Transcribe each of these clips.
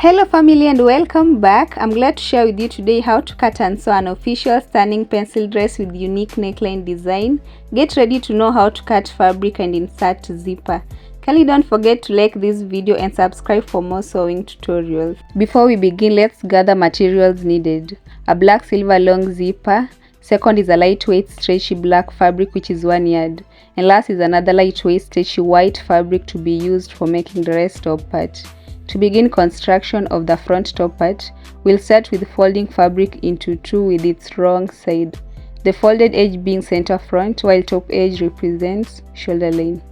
Hello family and welcome back. I'm glad to share with you today how to cut and sew an official stunning pencil dress with unique neckline design. Get ready to know how to cut fabric and insert zipper. Kindly don't forget to like this video and subscribe for more sewing tutorials. Before we begin, let's gather materials needed. A black silver long zipper. Second is a lightweight stretchy black fabric which is 1 yard. And last is another lightweight stretchy white fabric to be used for making the rest top part. To begin construction of the front top part, we'll start with folding fabric into two with its wrong side. The folded edge being center front while top edge represents shoulder line.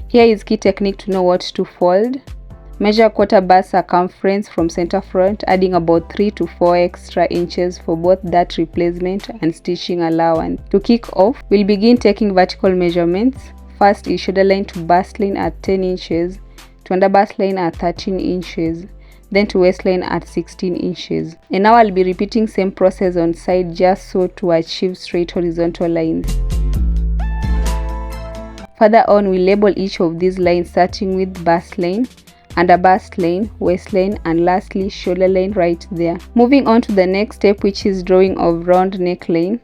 Here is key technique to know what to fold. Measure quarter bust circumference from center front, adding about 3 to 4 extra inches for both dart replacement and stitching allowance. To kick off, we'll begin taking vertical measurements. First is shoulder line to bust line at 10 inches. To under bust line at 13 inches, then to waistline at 16 inches. And now I'll be repeating same process on side just so to achieve straight horizontal lines. Further on, we label each of these lines starting with bust line, under bust line, waistline, and lastly shoulder line right there. Moving on to the next step, which is drawing of round neckline.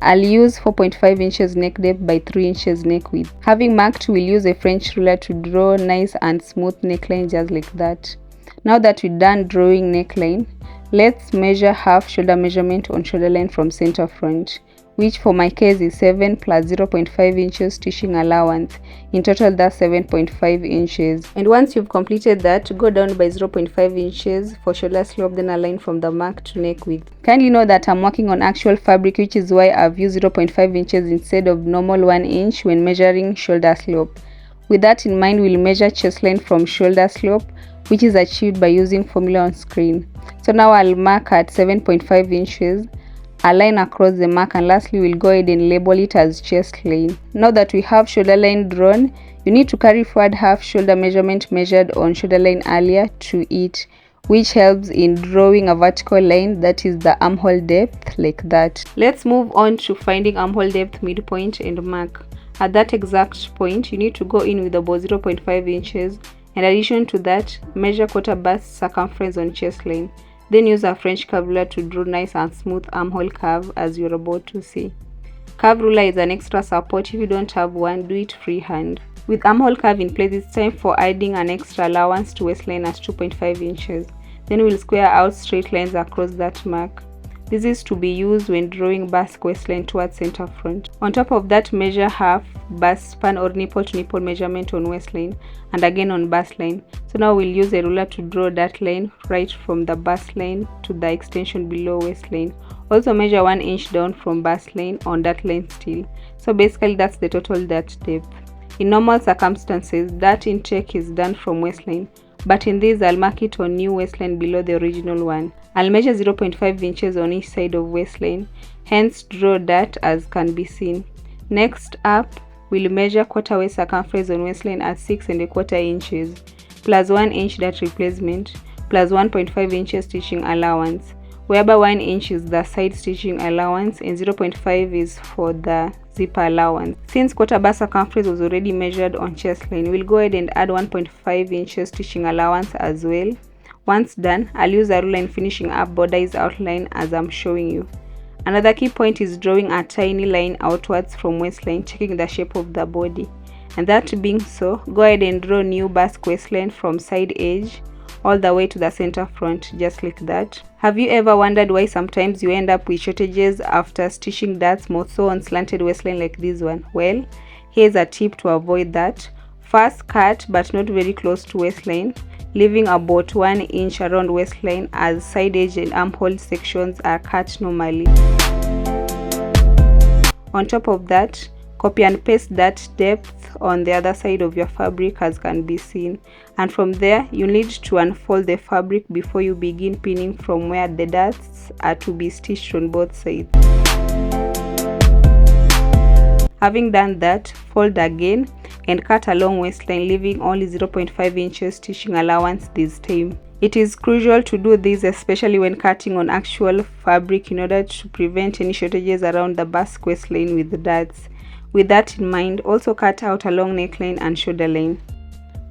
I'll use 4.5 inches neck depth by 3 inches neck width. Having marked, we'll use a French ruler to draw nice and smooth neckline just like that. Now that we're done drawing neckline, let's measure half shoulder measurement on shoulder line from center front, which for my case is 7 plus 0.5 inches stitching allowance. In total that's 7.5 inches. And once you've completed that, go down by 0.5 inches for shoulder slope, then align from the mark to neck width. Kindly know that I'm working on actual fabric, which is why I've used 0.5 inches instead of normal 1 inch when measuring shoulder slope. With that in mind, we'll measure chest line from shoulder slope, which is achieved by using formula on screen. So now I'll mark at 7.5 inches. Align across the mark, and lastly we'll go ahead and label it as chest line. Now that we have shoulder line drawn, you need to carry forward half shoulder measurement measured on shoulder line earlier to it, which helps in drawing a vertical line, that is the armhole depth, like that. Let's move on to finding armhole depth midpoint and mark. At that exact point, you need to go in with about 0.5 inches. In addition to that, measure quarter bust circumference on chest line. Then use a French curve ruler to draw nice and smooth armhole curve as you're about to see. Curve ruler is an extra support. If you don't have one, do it freehand. With armhole curve in place, it's time for adding an extra allowance to waistline at 2.5 inches. Then we'll square out straight lines across that mark. This is to be used when drawing basque waistline towards center front. On top of that, measure half bust span or nipple to nipple measurement on waistline and again on bust line. So now we'll use a ruler to draw that line right from the bust line to the extension below waistline. Also measure 1 inch down from bust line on that line still. So basically that's the total dart depth. In normal circumstances, dart intake is done from waistline, but in this I'll mark it on new waistline below the original one. I'll measure 0.5 inches on each side of waistline, hence draw dart as can be seen. Next up, we'll measure quarter waist circumference on waistline at 6¼ inches, plus 1 inch dart replacement, plus 1.5 inches stitching allowance, whereby 1 inch is the side stitching allowance and 0.5 is for the zipper allowance. Since quarter bust circumference was already measured on chest line, we'll go ahead and add 1.5 inches stitching allowance as well. Once done, I'll use a ruler and finishing up border's outline as I'm showing you. Another key point is drawing a tiny line outwards from waistline, checking the shape of the body. And that being so, go ahead and draw new basque waistline from side edge all the way to the center front, just like that. Have you ever wondered why sometimes you end up with shortages after stitching darts, more so on slanted waistline like this one? Well, here's a tip to avoid that. First, cut but not very close to waistline, leaving about 1 inch around waistline as side edge and armhole sections are cut normally. On top of that, copy and paste that depth on the other side of your fabric as can be seen, and from there you need to unfold the fabric before you begin pinning from where the darts are to be stitched on both sides. Having done that, fold again and cut along waistline, leaving only 0.5 inches stitching allowance this time. It is crucial to do this especially when cutting on actual fabric in order to prevent any shortages around the basque waistline with the darts. With that in mind, also cut out along neckline and shoulder line.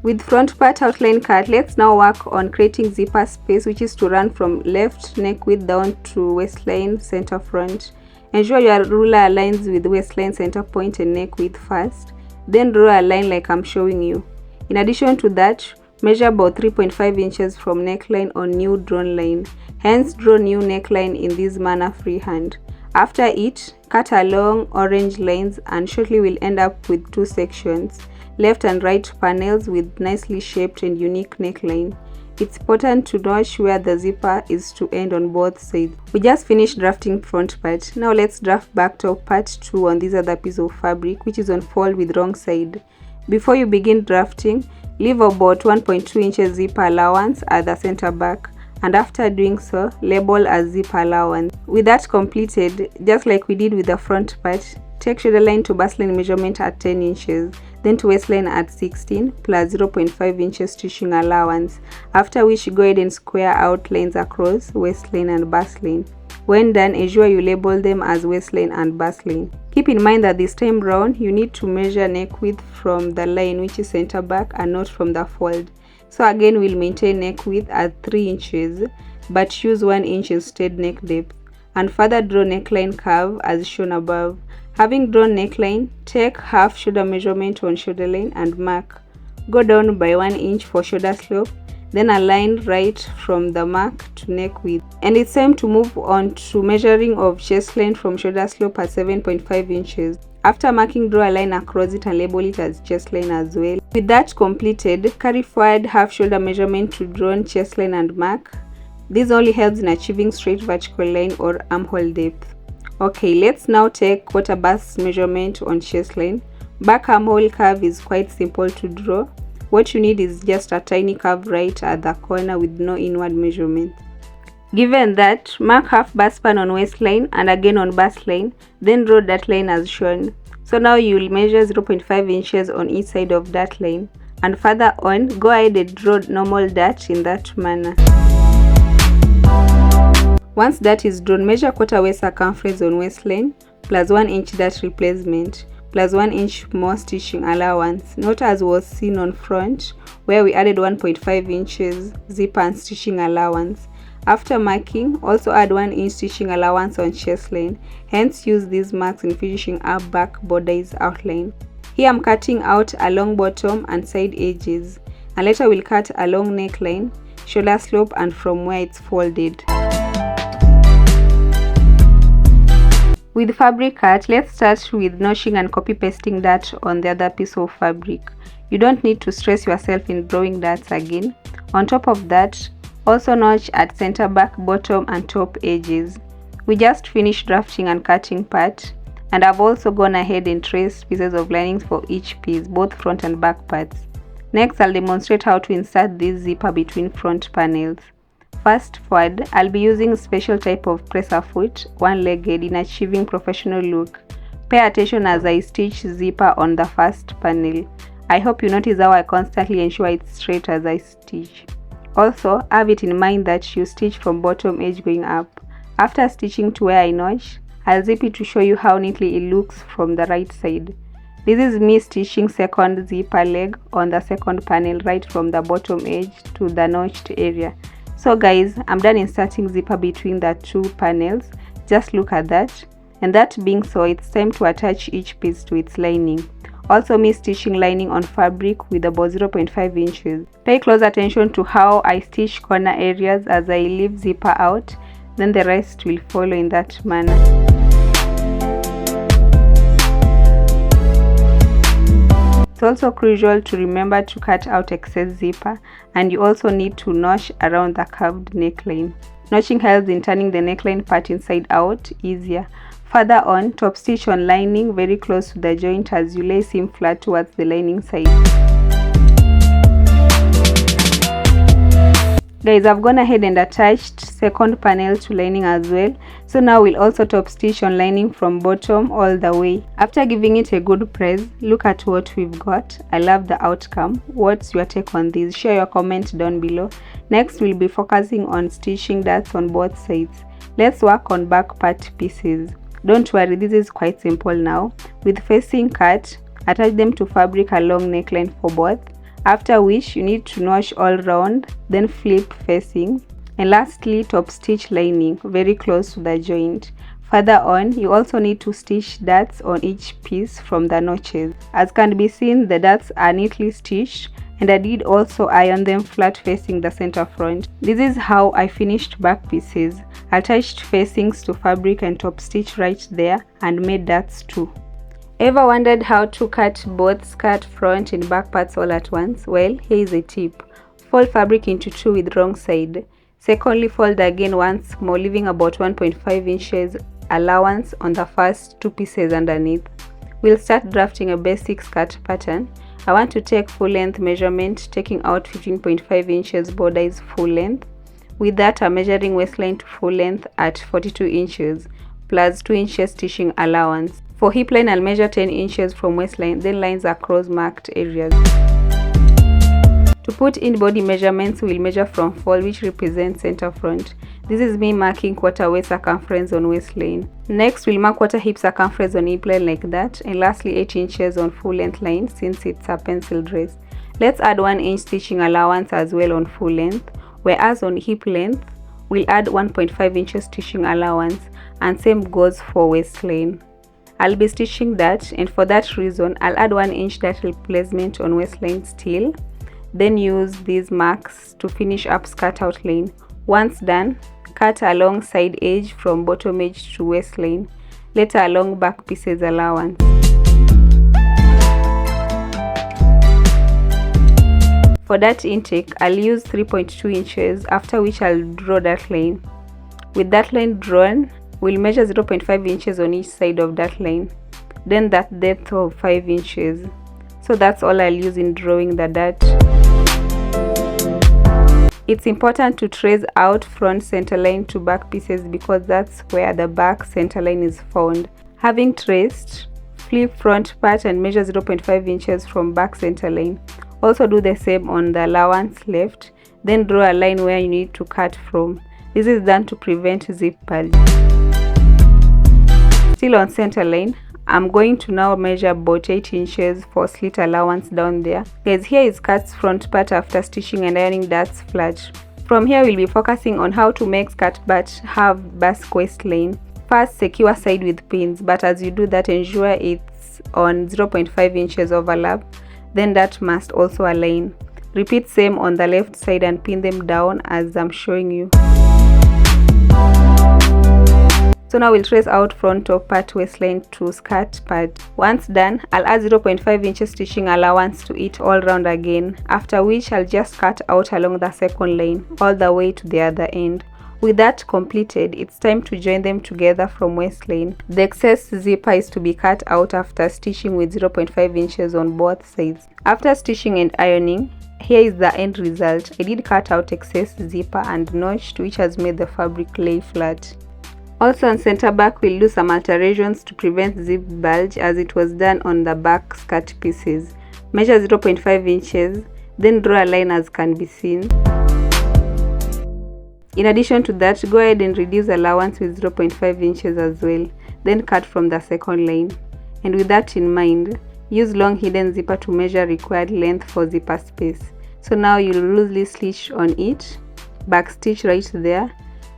With front part outline cut, let's now work on creating zipper space, which is to run from left neck width down to waistline center front. Ensure your ruler aligns with waistline center point and neck width first, then draw a line like I'm showing you. In addition to that, measure about 3.5 inches from neckline on new drawn line. Hence, draw new neckline in this manner freehand. After it, cut along orange lines and shortly we'll end up with two sections, left and right panels with nicely shaped and unique neckline. It's important to notch where the zipper is to end on both sides. We just finished drafting front part. Now let's draft back top part 2 on this other piece of fabric, which is on fold with wrong side. Before you begin drafting, leave about 1.2 inches zipper allowance at the center back, and after doing so, label as zipper allowance. With that completed, just like we did with the front part, take shoulder line to bust line measurement at 10 inches, then to waistline at 16 plus 0.5 inches stitching allowance, after which go ahead and square out lines across waistline and bust line. When done, ensure you label them as waistline and bust line. Keep in mind that this time round, you need to measure neck width from the line which is center back and not from the fold. So again, we'll maintain neck width at 3 inches, but choose 1 inch instead neck depth, and further draw neckline curve as shown above. Having drawn neckline, take half shoulder measurement on shoulder line and mark. Go down by 1 inch for shoulder slope, then align right from the mark to neck width. And it's time to move on to measuring of chest line from shoulder slope at 7.5 inches. After marking, draw a line across it and label it as chest line as well. With that completed, carry forward half shoulder measurement to drawn chest line and mark. This only helps in achieving straight vertical line or armhole depth. Okay, let's now take quarter bust measurement on chest line. Back armhole curve is quite simple to draw. What you need is just a tiny curve right at the corner with no inward measurement. Given that, mark half bust span on waistline and again on bust line, then draw that line as shown. So now you will measure 0.5 inches on each side of that line, and further on, go ahead and draw normal dart in that manner. Once that is drawn, measure quarter waist circumference on waistline plus 1 inch dart replacement plus 1 inch more stitching allowance, not as was seen on front where we added 1.5 inches zipper and stitching allowance. After marking, also add 1 inch stitching allowance on chest line, hence use these marks in finishing up back borders outline. Here I'm cutting out along bottom and side edges, and later we'll cut along neckline, shoulder slope and from where it's folded. With fabric cut, let's start with notching and copy pasting that on the other piece of fabric. You don't need to stress yourself in drawing that again. On top of that, also notch at center back, bottom and top edges. We just finished drafting and cutting part, and I've also gone ahead and traced pieces of linings for each piece, both front and back parts. Next, I'll demonstrate how to insert this zipper between front panels. First forward, I'll be using special type of presser foot, one-legged, in achieving professional look. Pay attention as I stitch zipper on the first panel. I hope you notice how I constantly ensure it's straight as I stitch. Also, have it in mind that you stitch from bottom edge going up. After stitching to where I notch, I'll zip it to show you how neatly it looks from the right side. This is me stitching second zipper leg on the second panel right from the bottom edge to the notched area. So guys, I'm done inserting zipper between the two panels. Just look at that. And that being so, it's time to attach each piece to its lining. Also me stitching lining on fabric with about 0.5 inches. Pay close attention to how I stitch corner areas as I leave zipper out, then the rest will follow in that manner. It's also crucial to remember to cut out excess zipper, and you also need to notch around the curved neckline. Notching helps in turning the neckline part inside out easier. Further on, top stitch on lining very close to the joint as you lay seam flat towards the lining side. Guys, I've gone ahead and attached second panel to lining as well. So now we'll also top stitch on lining from bottom all the way. After giving it a good press, look at what we've got. I love the outcome. What's your take on this? Share your comment down below. Next, we'll be focusing on stitching darts on both sides. Let's work on back part pieces. Don't worry, this is quite simple now. With facing cut, attach them to fabric along neckline for both. after which you need to notch all round, then flip facing, and lastly top stitch lining very close to the joint. Further on, you also need to stitch darts on each piece from the notches. As can be seen, the darts are neatly stitched, and I did also iron them flat facing the center front. This is how I finished back pieces. I attached facings to fabric and top stitch right there and made darts too. Ever wondered how to cut both skirt front and back parts all at once? Well, here is a tip. Fold fabric into two with wrong side. Secondly, fold again once more, leaving about 1.5 inches allowance on the first two pieces underneath. We'll start drafting a basic skirt pattern. I want to take full length measurement, taking out 15.5 inches border is full length. With that, I'm measuring waistline to full length at 42 inches plus 2 inches stitching allowance. For hip line, I'll measure 10 inches from waistline, then lines across marked areas. To put in body measurements, we'll measure from fold, which represents center front. This is me marking quarter waist circumference on waistline. Next, we'll mark quarter hip circumference on hip line like that, and lastly 8 inches on full length line since it's a pencil dress. Let's add 1 inch stitching allowance as well on full length, whereas on hip length, we'll add 1.5 inches stitching allowance, and same goes for waistline. I'll be stitching that, and for that reason, I'll add 1 inch dart replacement on waistline still. Then use these marks to finish up skirt outline. Once done, cut along side edge from bottom edge to waistline, later along back pieces allowance. For that intake, I'll use 3.2 inches, after which I'll draw that line. With that line drawn, we'll measure 0.5 inches on each side of that line, then that depth of 5 inches. So that's all I'll use in drawing the dart. It's important to trace out front center line to back pieces because that's where the back center line is found. Having traced, flip front part and measure 0.5 inches from back center line. Also do the same on the allowance left, then draw a line where you need to cut from. This is done to prevent zip bulge. Still on center line, I'm going to now measure about 8 inches for slit allowance down there. Guys, here is skirt's front part after stitching and ironing darts flat. From here, we'll be focusing on how to make skirt part have basque waistline. First, secure side with pins, but as you do that, ensure it's on 0.5 inches overlap. Then that must also align. Repeat same on the left side and pin them down as I'm showing you. So now we'll trace out front top part waistline to skirt part. Once done, I'll add 0.5 inches stitching allowance to it all round again, after which I'll just cut out along the second line all the way to the other end. With that completed, it's time to join them together from waistline. The excess zipper is to be cut out after stitching with 0.5 inches on both sides. After stitching and ironing, here is the end result. I did cut out excess zipper and notch, which has made the fabric lay flat. Also on center back, we'll do some alterations to prevent zip bulge as it was done on the back skirt pieces. Measure 0.5 inches, then draw a line as can be seen. In addition to that, go ahead and reduce allowance with 0.5 inches as well, then cut from the second line. And with that in mind, use long hidden zipper to measure required length for zipper space. So now you'll loosely stitch on it, back stitch right there,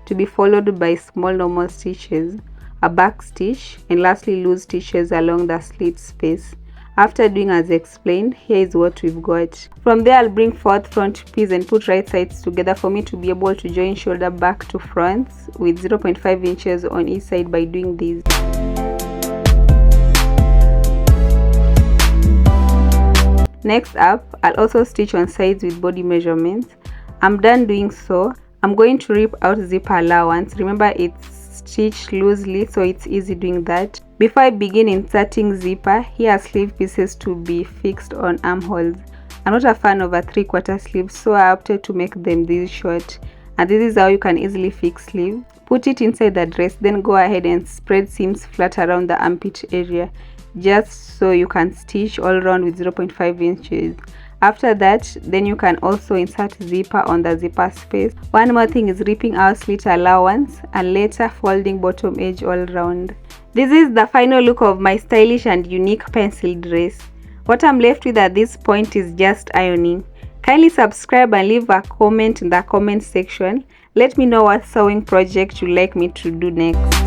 to be followed by small normal stitches, a back stitch, and lastly loose stitches along the slit space. After doing as explained, here is what we've got. From there, I'll bring forth front piece and put right sides together for me to be able to join shoulder back to fronts with 0.5 inches on each side by doing this. Next up, I'll also stitch on sides with body measurements. I'm done doing so. I'm going to rip out zipper allowance. Remember, it's stitched loosely, so it's easy doing that. Before I begin inserting zipper, here are sleeve pieces to be fixed on armholes. I'm not a fan of a 3/4 sleeve, so I opted to make them this short. And this is how you can easily fix sleeve. Put it inside the dress, then go ahead and spread seams flat around the armpit area, just so you can stitch all around with 0.5 inches. After that, then you can also insert zipper on the zipper space. One more thing is ripping out slit allowance and later folding bottom edge all around. This is the final look of my stylish and unique pencil dress. What I'm left with at this point is just ironing. Kindly subscribe and leave a comment in the comment section. Let me know what sewing project you'd like me to do next.